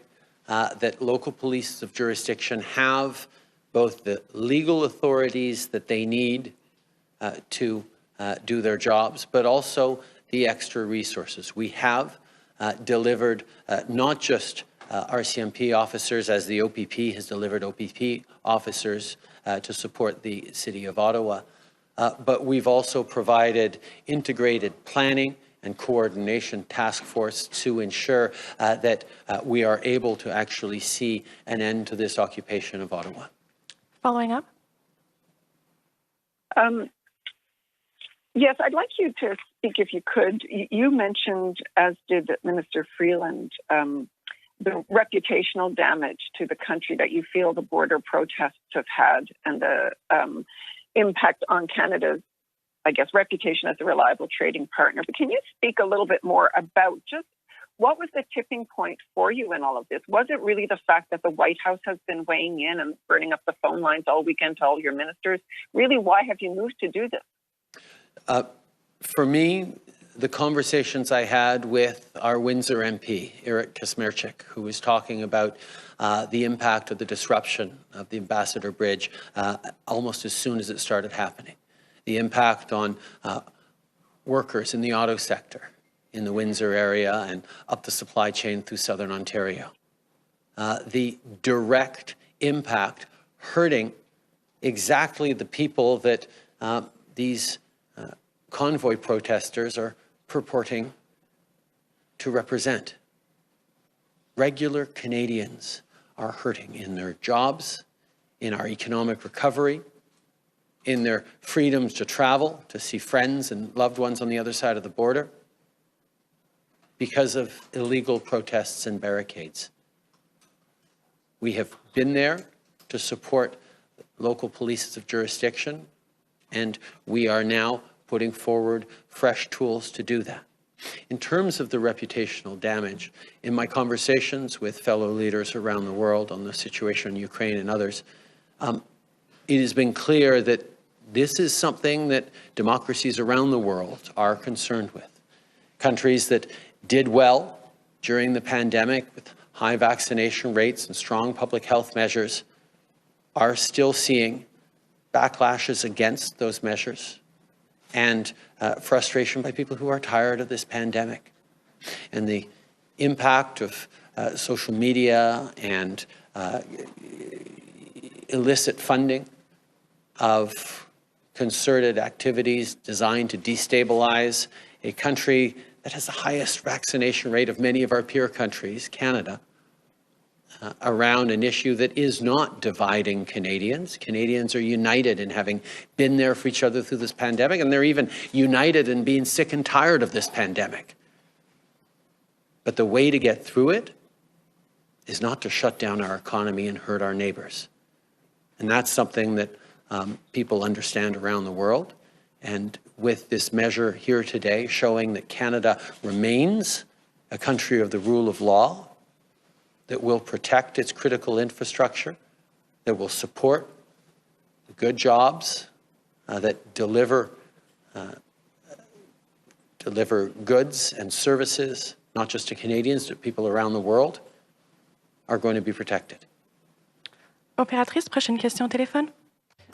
Speaker 1: that local police of jurisdiction have both the legal authorities that they need to do their jobs, but also the extra resources. We have delivered not just RCMP officers, as the OPP has delivered OPP officers to support the City of Ottawa, but we've also provided integrated planning and coordination task force to ensure that we are able to actually see an end to this occupation of Ottawa.
Speaker 5: Following up.
Speaker 14: Yes, I'd like you to speak, if you could. You mentioned, as did Minister Freeland, the reputational damage to the country that you feel the border protests have had and the impact on Canada's, I guess, reputation as a reliable trading partner. But can you speak a little bit more about just what was the tipping point for you in all of this? Was it really the fact that the White House has been weighing in and burning up the phone lines all weekend to all your ministers? Really, why have you moved to do this?
Speaker 1: For me, the conversations I had with our Windsor MP, Eric Kazmierczak, who was talking about the impact of the disruption of the Ambassador Bridge almost as soon as it started happening, the impact on workers in the auto sector in the Windsor area and up the supply chain through southern Ontario, the direct impact hurting exactly the people that these convoy protesters are purporting to represent. Regular Canadians are hurting in their jobs, in our economic recovery, in their freedoms to travel, to see friends and loved ones on the other side of the border, because of illegal protests and barricades. We have been there to support local police of jurisdiction, and we are now putting forward fresh tools to do that. In terms of the reputational damage, in my conversations with fellow leaders around the world on the situation in Ukraine and others, it has been clear that this is something that democracies around the world are concerned with. Countries that did well during the pandemic with high vaccination rates and strong public health measures are still seeing backlashes against those measures and frustration by people who are tired of this pandemic. And the impact of social media and illicit funding of concerted activities designed to destabilize a country that has the highest vaccination rate of many of our peer countries, Canada, around an issue that is not dividing Canadians. Canadians are united in having been there for each other through this pandemic, and they're even united in being sick and tired of this pandemic. But the way to get through it is not to shut down our economy and hurt our neighbors. And that's something that people understand around the world. And with this measure here today showing that Canada remains a country of the rule of law, that will protect its critical infrastructure, that will support good jobs, that deliver goods and services, not just to Canadians, but people around the world, are going to be protected.
Speaker 5: Opératrice, prochaine question téléphone.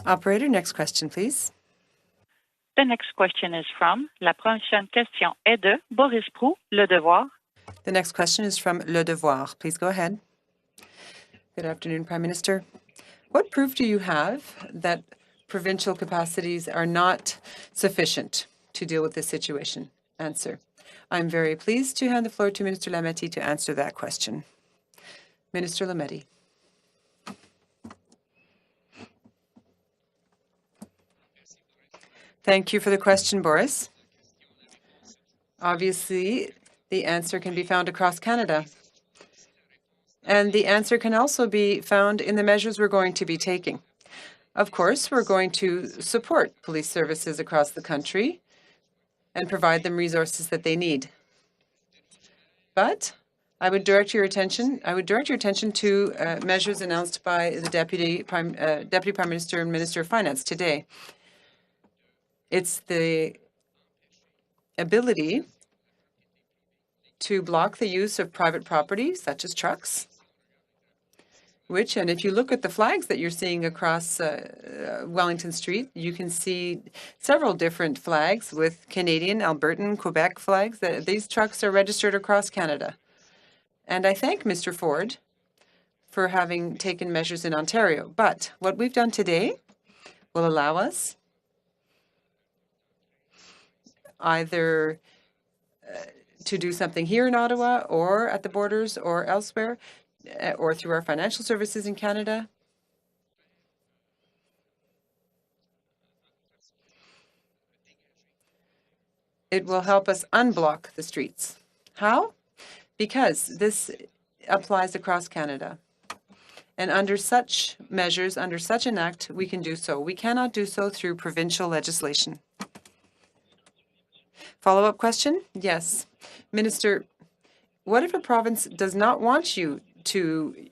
Speaker 2: Operator, next question, please.
Speaker 13: The next question is from, la prochaine question est de Boris Proulx, Le Devoir.
Speaker 2: The next question is from Le Devoir. Please go ahead. Good afternoon, Prime Minister. What proof do you have that provincial capacities are not sufficient to deal with this situation? Answer. I'm very pleased to hand the floor to Minister Lametti to answer that question. Minister Lametti. Thank you for the question, Boris. Obviously, the answer can be found across Canada. And the answer can also be found in the measures we're going to be taking. Of course, we're going to support police services across the country and provide them resources that they need. But I would direct your attention to measures announced by the Deputy Prime Minister and Minister of Finance today. It's the ability to block the use of private property, such as trucks, which, and if you look at the flags that you're seeing across Wellington Street, you can see several different flags with Canadian, Albertan, Quebec flags. These trucks are registered across Canada. And I thank Mr. Ford for having taken measures in Ontario. But what we've done today will allow us either to do something here in Ottawa or at the borders or elsewhere, or through our financial services in Canada. It will help us unblock the streets. How? Because this applies across Canada. And under such measures, under such an act, we can do so. We cannot do so through provincial legislation. Follow-up question? Yes. Minister, what if a province does not want you to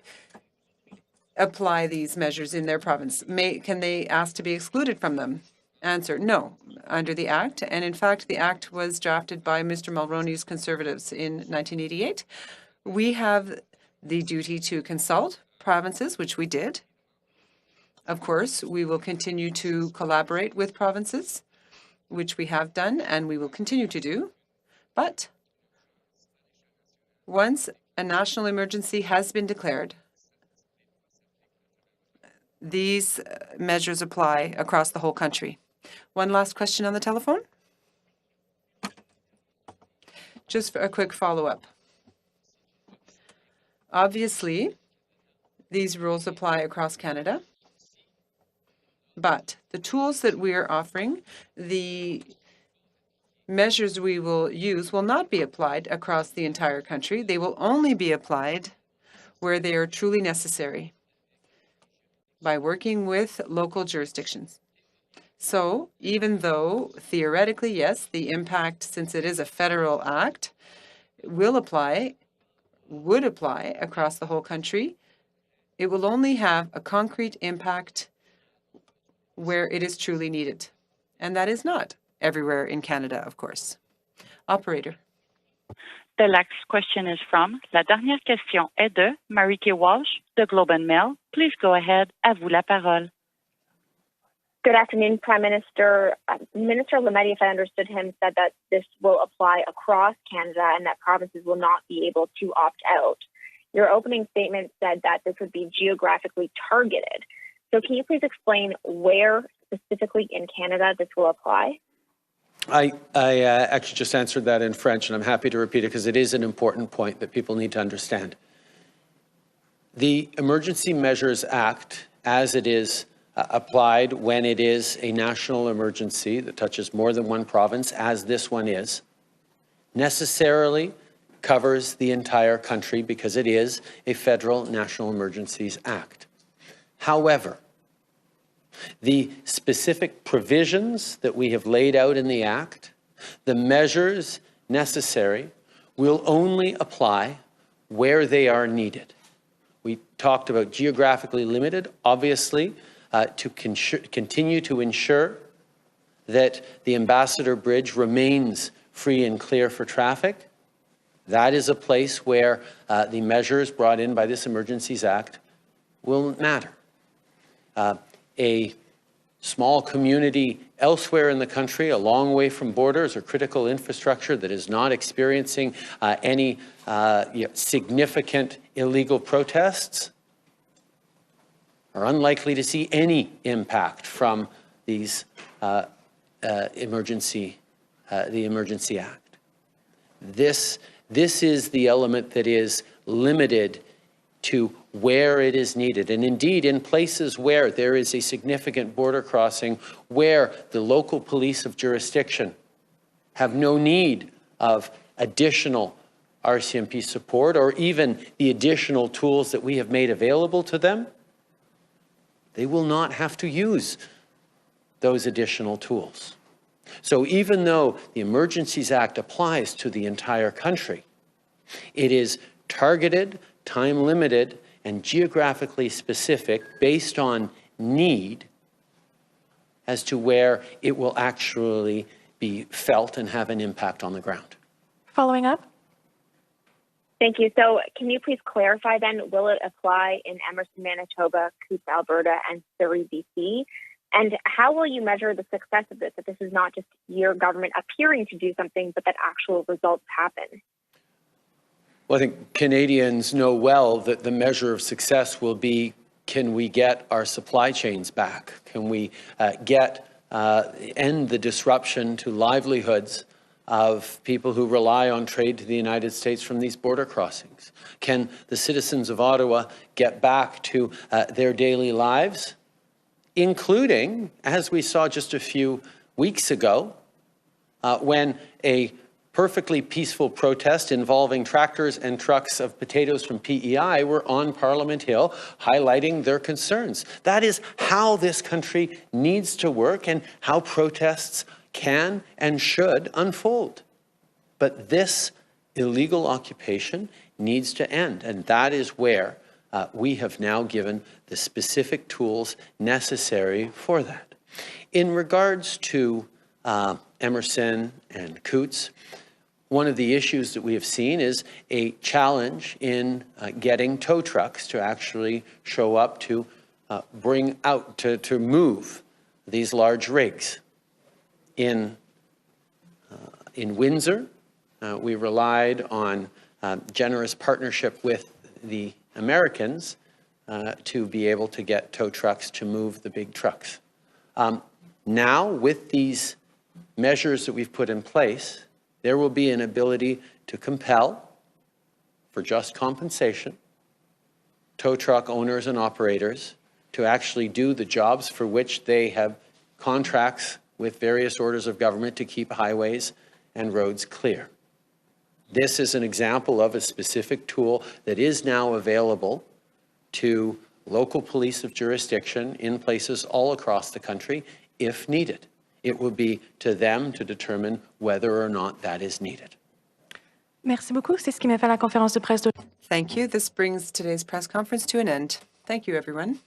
Speaker 2: apply these measures in their province? Can they ask to be excluded from them? Answer, no, under the Act. And in fact, the Act was drafted by Mr. Mulroney's Conservatives in 1988. We have the duty to consult provinces, which we did. Of course, we will continue to collaborate with provinces, which we have done and we will continue to do. But once a national emergency has been declared, these measures apply across the whole country. One last question on the telephone. Just for a quick follow-up. Obviously, these rules apply across Canada, but the tools that we are offering, the measures we will use will not be applied across the entire country. They will only be applied where they are truly necessary by working with local jurisdictions. So even though theoretically, yes, the impact, since it is a federal act, would apply across the whole country, it will only have a concrete impact where it is truly needed. And that is not everywhere in Canada, of course. Operator.
Speaker 13: The next question is from La dernière question est de Marieke Walsh, de Globe and Mail. Please go ahead. À vous la parole.
Speaker 15: Good afternoon, Prime Minister. Minister Lametti, if I understood him, said that this will apply across Canada and that provinces will not be able to opt out. Your opening statement said that this would be geographically targeted. So can you please explain where specifically in Canada this will apply?
Speaker 1: I actually just answered that in French, and I'm happy to repeat it because it is an important point that people need to understand. The Emergency Measures Act, as it is applied when it is a national emergency that touches more than one province, as this one is, necessarily covers the entire country because it is a federal National Emergencies Act. However, the specific provisions that we have laid out in the Act, the measures necessary, will only apply where they are needed. We talked about geographically limited, obviously, to continue to ensure that the Ambassador Bridge remains free and clear for traffic. That is a place where the measures brought in by this Emergencies Act will matter. A small community elsewhere in the country, a long way from borders or critical infrastructure that is not experiencing any significant illegal protests, are unlikely to see any impact from these the Emergency Act. This is the element that is limited to where it is needed. And indeed, in places where there is a significant border crossing, where the local police of jurisdiction have no need of additional RCMP support or even the additional tools that we have made available to them, they will not have to use those additional tools. So even though the Emergencies Act applies to the entire country, it is targeted, time-limited, and geographically specific based on need as to where it will actually be felt and have an impact on the ground.
Speaker 5: Following up.
Speaker 15: Thank you. So can you please clarify then, will it apply in Emerson, Manitoba, Coutts, Alberta, and Surrey, BC? And how will you measure the success of this, that this is not just your government appearing to do something, but that actual results happen?
Speaker 1: Well, I think Canadians know well that the measure of success will be, can we get our supply chains back? Can we end the disruption to livelihoods of people who rely on trade to the United States from these border crossings? Can the citizens of Ottawa get back to their daily lives, including, as we saw just a few weeks ago, when a perfectly peaceful protest involving tractors and trucks of potatoes from PEI were on Parliament Hill highlighting their concerns. That is how this country needs to work and how protests can and should unfold. But this illegal occupation needs to end, and that is where we have now given the specific tools necessary for that. In regards to Emerson and Coutts, one of the issues that we have seen is a challenge in getting tow trucks to actually show up to bring out, to move these large rigs. In Windsor, we relied on generous partnership with the Americans to be able to get tow trucks to move the big trucks. Now, with these measures that we've put in place, there will be an ability to compel, for just compensation, tow truck owners and operators to actually do the jobs for which they have contracts with various orders of government to keep highways and roads clear. This is an example of a specific tool that is now available to local police of jurisdiction in places all across the country if needed. It will be to them to determine whether or not that is needed.
Speaker 5: Merci beaucoup. C'est ce qui met fin à la conférence de presse.
Speaker 2: Thank you. This brings today's press conference to an end. Thank you, everyone.